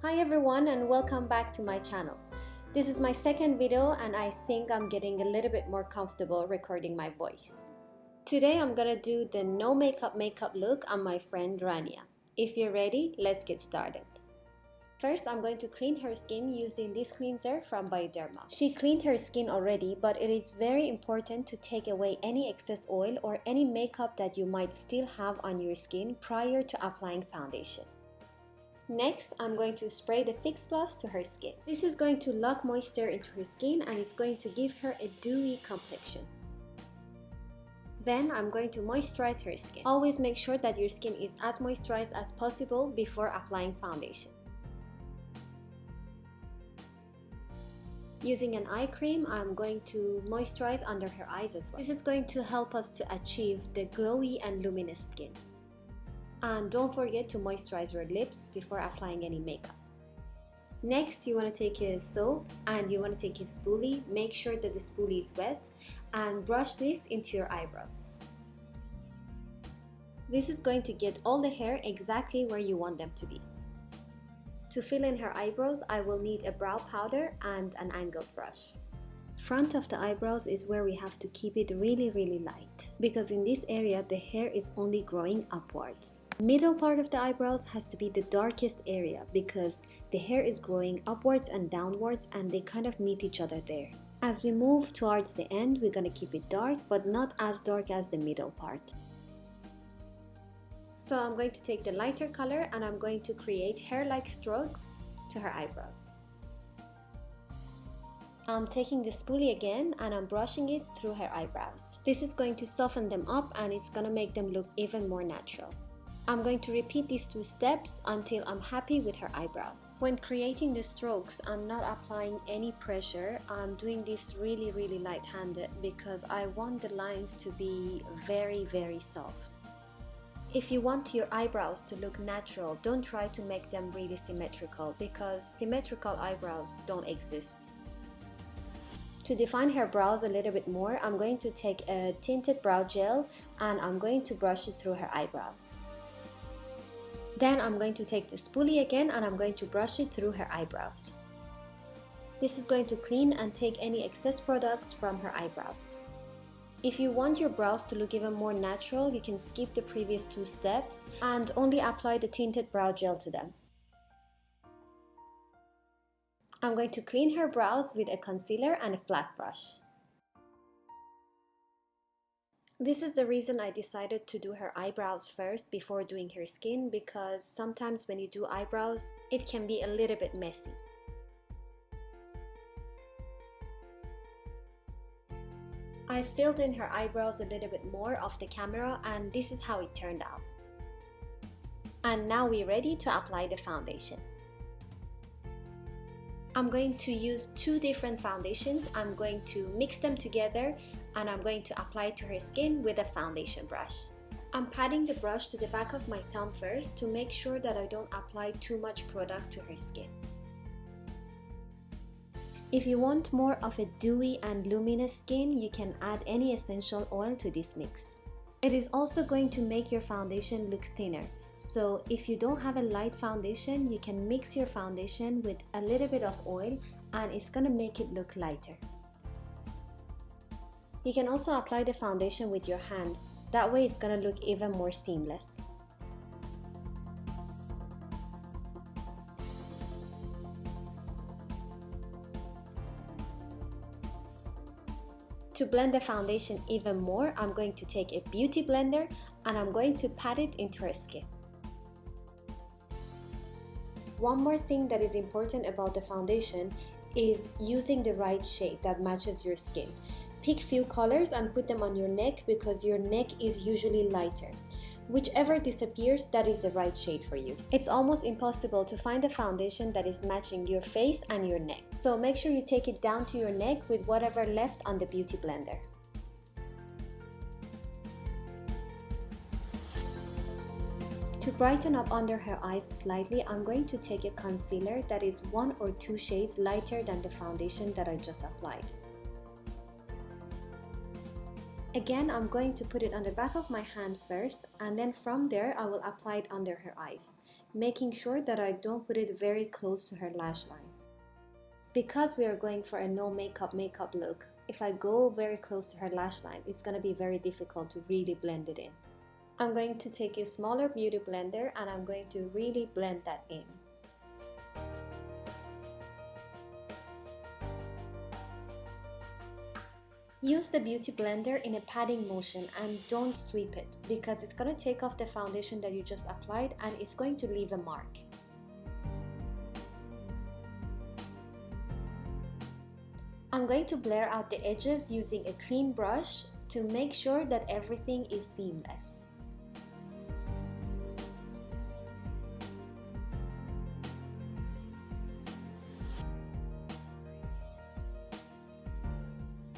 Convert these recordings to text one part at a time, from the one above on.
Hi everyone and welcome back to my channel. This is my second video and I think I'm getting a little bit more comfortable recording my voice. Today I'm gonna do the no makeup look on my friend Rania. If you're ready, let's get started. First, I'm going to clean her skin using this cleanser from Bioderma. She cleaned her skin already, but it is very important to take away any excess oil or any makeup that you might still have on your skin prior to applying foundation. Next, I'm going to spray the Fix Plus to her skin. This is going to lock moisture into her skin and it's going to give her a dewy complexion. Then I'm going to moisturize her skin. Always make sure that your skin is as moisturized as possible before applying foundation. Using an eye cream, I'm going to moisturize under her eyes as well. This is going to help us to achieve the glowy and luminous skin. And don't forget to moisturize your lips before applying any makeup. Next, you want to take a soap and you want to take a spoolie. Make sure that the spoolie is wet and brush this into your eyebrows. This is going to get all the hair exactly where you want them to be. To fill in her eyebrows, I will need a brow powder and an angled brush. Front of the eyebrows is where we have to keep it really light, because in this area the hair is only growing upwards. Middle part of the eyebrows has to be the darkest area because the hair is growing upwards and downwards and they kind of meet each other there. As we move towards the end, we're going to keep it dark, but not as dark as the middle part. So I'm going to take the lighter color and I'm going to create hair-like strokes to her eyebrows. I'm taking the spoolie again and I'm brushing it through her eyebrows. This is going to soften them up and it's going to make them look even more natural. I'm going to repeat these two steps until I'm happy with her eyebrows. When creating the strokes, I'm not applying any pressure. I'm doing this really light-handed because I want the lines to be very soft. If you want your eyebrows to look natural, don't try to make them really symmetrical because symmetrical eyebrows don't exist. To define her brows a little bit more, I'm going to take a tinted brow gel and I'm going to brush it through her eyebrows. Then I'm going to take the spoolie again and I'm going to brush it through her eyebrows. This is going to clean and take any excess products from her eyebrows. If you want your brows to look even more natural, you can skip the previous two steps and only apply the tinted brow gel to them. I'm going to clean her brows with a concealer and a flat brush. This is the reason I decided to do her eyebrows first before doing her skin, because sometimes when you do eyebrows, it can be a little bit messy. I filled in her eyebrows a little bit more off the camera and this is how it turned out. And now we're ready to apply the foundation. I'm going to use two different foundations. I'm going to mix them together and I'm going to apply it to her skin with a foundation brush. I'm patting the brush to the back of my thumb first to make sure that I don't apply too much product to her skin. If you want more of a dewy and luminous skin, you can add any essential oil to this mix. It is also going to make your foundation look thinner. So if you don't have a light foundation, you can mix your foundation with a little bit of oil and it's gonna make it look lighter. You can also apply the foundation with your hands. That way it's gonna look even more seamless. To blend the foundation even more, I'm going to take a beauty blender and I'm going to pat it into her skin. One more thing that is important about the foundation is using the right shade that matches your skin. Pick few colors and put them on your neck because your neck is usually lighter. Whichever disappears, that is the right shade for you. It's almost impossible to find a foundation that is matching your face and your neck. So make sure you take it down to your neck with whatever left on the beauty blender. To brighten up under her eyes slightly, I'm going to take a concealer that is 1 or 2 shades lighter than the foundation that I just applied. Again, I'm going to put it on the back of my hand first, and then from there I will apply it under her eyes, making sure that I don't put it very close to her lash line. Because we are going for a no makeup look, if I go very close to her lash line, it's going to be very difficult to really blend it in. I'm going to take a smaller beauty blender and I'm going to really blend that in. Use the beauty blender in a patting motion and don't sweep it, because it's going to take off the foundation that you just applied and it's going to leave a mark. I'm going to blur out the edges using a clean brush to make sure that everything is seamless.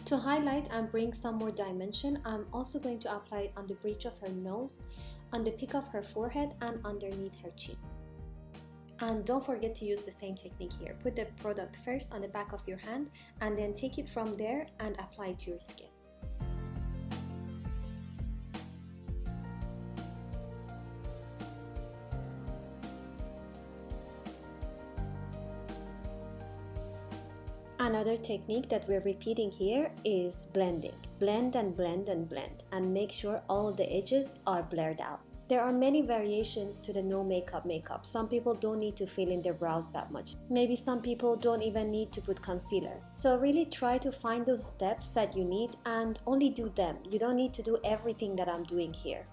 To highlight and bring some more dimension, I'm also going to apply it on the bridge of her nose, on the peak of her forehead, and underneath her chin. And don't forget to use the same technique here. Put the product first on the back of your hand and then take it from there and apply it to your skin. Another technique that we're repeating here is blending. Blend and blend and blend and make sure all the edges are blurred out. There are many variations to the no makeup. Some people don't need to fill in their brows that much. Maybe some people don't even need to put concealer. So really try to find those steps that you need and only do them. You don't need to do everything that I'm doing here.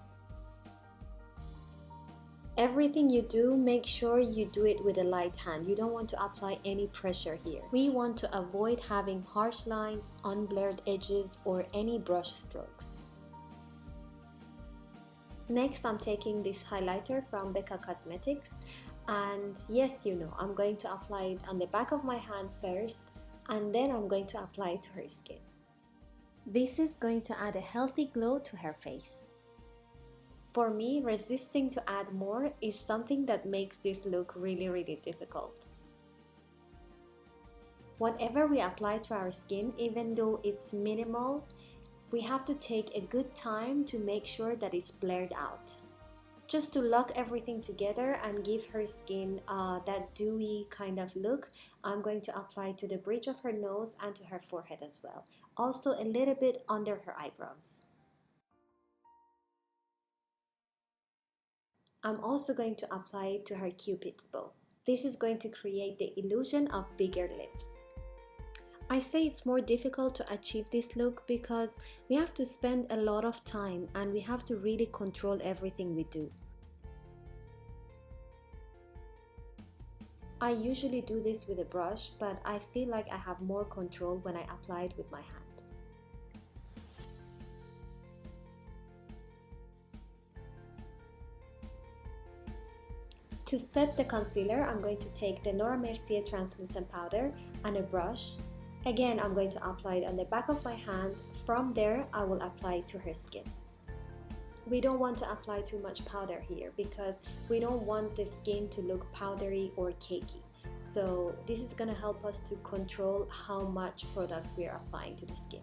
Everything you do, make sure you do it with a light hand. You don't want to apply any pressure here. We want to avoid having harsh lines, unblurred edges, or any brush strokes. Next, I'm taking this highlighter from Becca Cosmetics, and yes, you know, I'm going to apply it on the back of my hand first, and then I'm going to apply it to her skin. This is going to add a healthy glow to her face. For me, resisting to add more is something that makes this look really difficult. Whatever we apply to our skin, even though it's minimal, we have to take a good time to make sure that it's blurred out. Just to lock everything together and give her skin that dewy kind of look, I'm going to apply to the bridge of her nose and to her forehead as well. Also a little bit under her eyebrows. I'm also going to apply it to her cupid's bow. This is going to create the illusion of bigger lips. I say it's more difficult to achieve this look because we have to spend a lot of time and we have to really control everything we do. I usually do this with a brush, but I feel like I have more control when I apply it with my hand. To set the concealer, I'm going to take the Laura Mercier translucent powder and a brush. Again, I'm going to apply it on the back of my hand. From there, I will apply it to her skin. We don't want to apply too much powder here because we don't want the skin to look powdery or cakey. So this is going to help us to control how much product we are applying to the skin.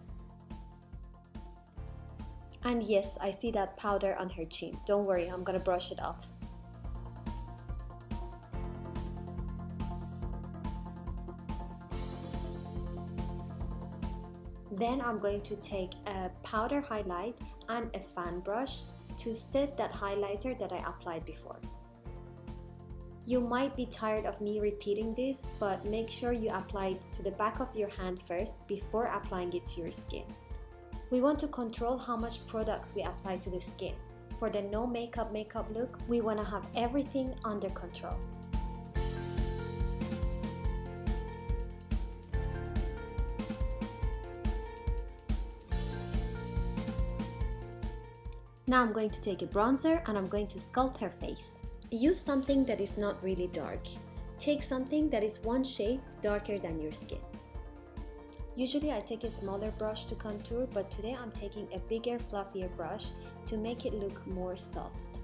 And yes, I see that powder on her chin. Don't worry, I'm going to brush it off. Then I'm going to take a powder highlight and a fan brush to set that highlighter that I applied before. You might be tired of me repeating this, but make sure you apply it to the back of your hand first before applying it to your skin. We want to control how much product we apply to the skin. For the no makeup look, we want to have everything under control. Now I'm going to take a bronzer and I'm going to sculpt her face. Use something that is not really dark. Take something that is one shade darker than your skin. Usually I take a smaller brush to contour, but today I'm taking a bigger, fluffier brush to make it look more soft.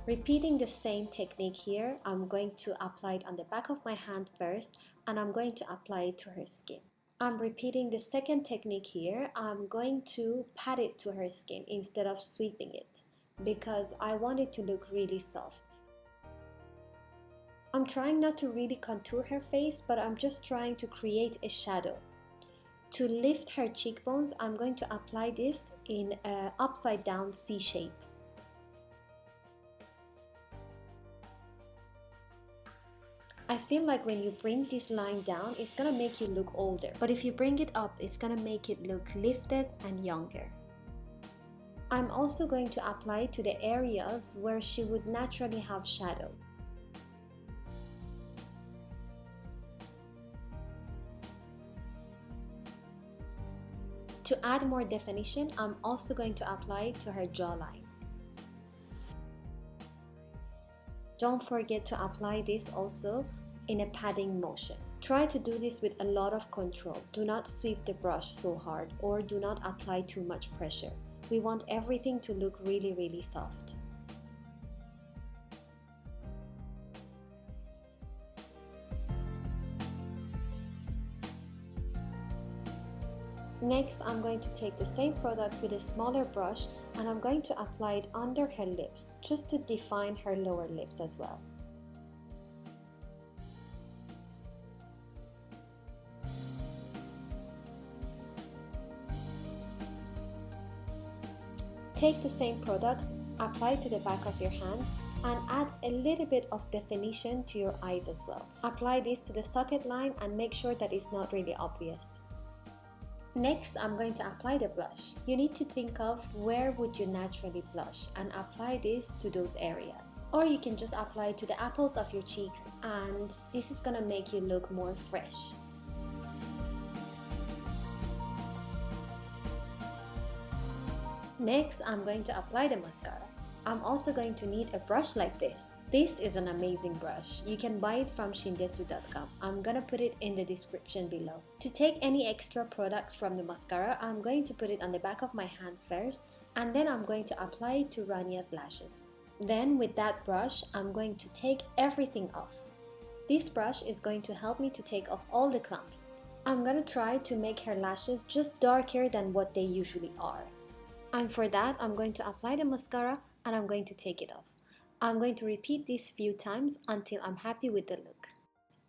Repeating the same technique here, I'm going to apply it on the back of my hand first and I'm going to apply it to her skin. I'm repeating the second technique here. I'm going to pat it to her skin instead of sweeping it because I want it to look really soft. I'm trying not to really contour her face, but I'm just trying to create a shadow. To lift her cheekbones, I'm going to apply this in an upside down C shape. I feel like when you bring this line down, it's gonna make you look older. But if you bring it up, it's gonna make it look lifted and younger. I'm also going to apply to the areas where she would naturally have shadow. To add more definition, I'm also going to apply to her jawline. Don't forget to apply this also in a padding motion. Try to do this with a lot of control. Do not sweep the brush so hard or do not apply too much pressure. We want everything to look really soft. Next, I'm going to take the same product with a smaller brush and I'm going to apply it under her lips just to define her lower lips as well. Take the same product, apply to the back of your hand and add a little bit of definition to your eyes as well. Apply this to the socket line and make sure that it's not really obvious. Next, I'm going to apply the blush. You need to think of where would you naturally blush and apply this to those areas. Or you can just apply it to the apples of your cheeks and this is gonna make you look more fresh. Next, I'm going to apply the mascara. I'm also going to need a brush like this. This is an amazing brush. You can buy it from shindesu.com. I'm gonna put it in the description below. To take any extra product from the mascara, I'm going to put it on the back of my hand first and then I'm going to apply it to Rania's lashes. Then with that brush, I'm going to take everything off. This brush is going to help me to take off all the clumps. I'm gonna try to make her lashes just darker than what they usually are. And for that, I'm going to apply the mascara and I'm going to take it off. I'm going to repeat this few times until I'm happy with the look.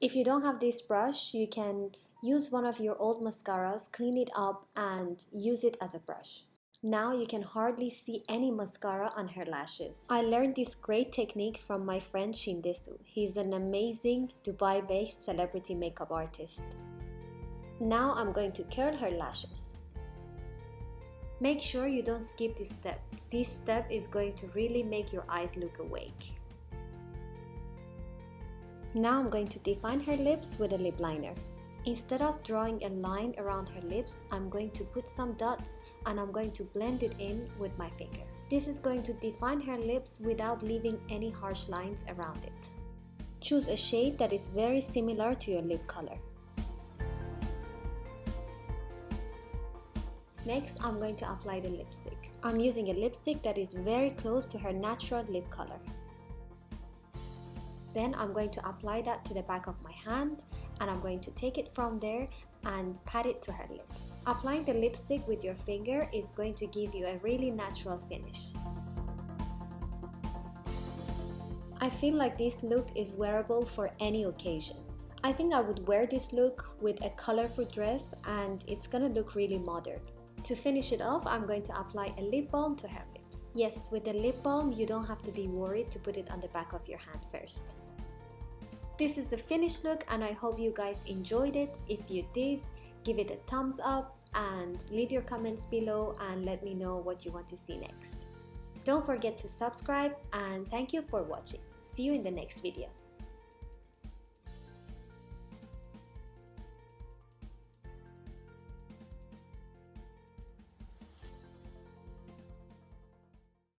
If you don't have this brush, you can use one of your old mascaras, clean it up and use it as a brush. Now you can hardly see any mascara on her lashes. I learned this great technique from my friend Shindesu. He's an amazing Dubai-based celebrity makeup artist. Now I'm going to curl her lashes. Make sure you don't skip this step. This step is going to really make your eyes look awake. Now I'm going to define her lips with a lip liner. Instead of drawing a line around her lips, I'm going to put some dots and I'm going to blend it in with my finger. This is going to define her lips without leaving any harsh lines around it. Choose a shade that is very similar to your lip color. Next, I'm going to apply the lipstick. I'm using a lipstick that is very close to her natural lip color. Then I'm going to apply that to the back of my hand and I'm going to take it from there and pat it to her lips. Applying the lipstick with your finger is going to give you a really natural finish. I feel like this look is wearable for any occasion. I think I would wear this look with a colorful dress and it's gonna look really modern. To finish it off, I'm going to apply a lip balm to her lips. Yes, with the lip balm, you don't have to be worried to put it on the back of your hand first. This is the finished look and I hope you guys enjoyed it. If you did, give it a thumbs up and leave your comments below and let me know what you want to see next. Don't forget to subscribe and thank you for watching. See you in the next video.